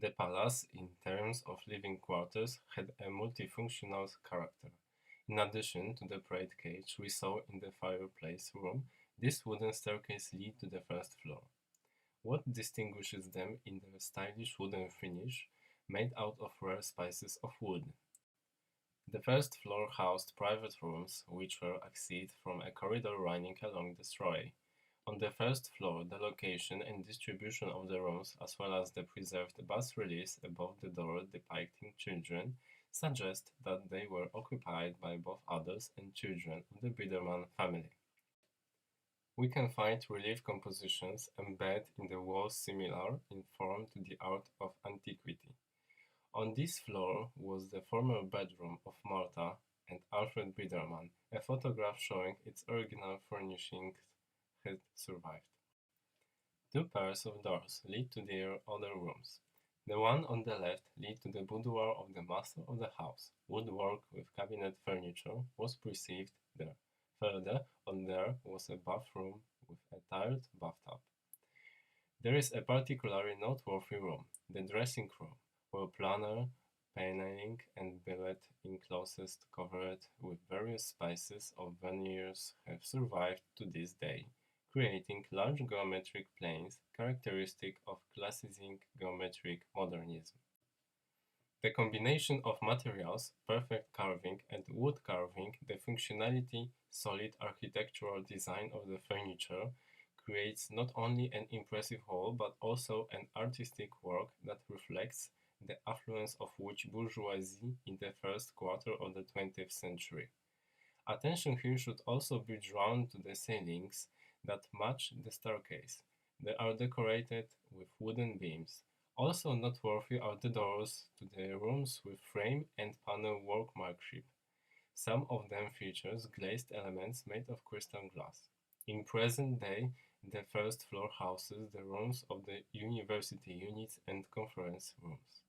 The palace, in terms of living quarters, had a multifunctional character. In addition to the parade cage we saw in the fireplace room, this wooden staircase leads to the first floor. What distinguishes them is their stylish wooden finish, made out of rare species of wood. The first floor housed private rooms, which were accessed from a corridor running along the stairway. On the first floor, the location and distribution of the rooms, as well as the preserved bas-reliefs above the door depicting children, suggest that they were occupied by both adults and children of the Biedermann family. We can find relief compositions embedded in the walls similar in form to the art of antiquity. On this floor was the former bedroom of Marta and Alfred Biedermann. A photograph showing its original furnishings had survived. Two pairs of doors lead to their other rooms. The one on the left leads to the boudoir of the master of the house. Woodwork with cabinet furniture was perceived there. Further on there was a bathroom with a tiled bathtub. There is a particularly noteworthy room, the dressing room, where planner, paneling and billet enclosures covered with various species of veneers have survived to this day, creating large geometric planes characteristic of classicizing geometric modernism. The combination of materials, perfect carving and wood carving, the functionality, solid architectural design of the furniture creates not only an impressive whole but also an artistic work that reflects the affluence of which bourgeoisie in the first quarter of the 20th century. Attention here should also be drawn to the ceilings that match the staircase. They are decorated with wooden beams. Also noteworthy are the doors to the rooms with frame and panel workmanship. Some of them features glazed elements made of crystal glass. In present day, the first floor houses the rooms of the university units and conference rooms.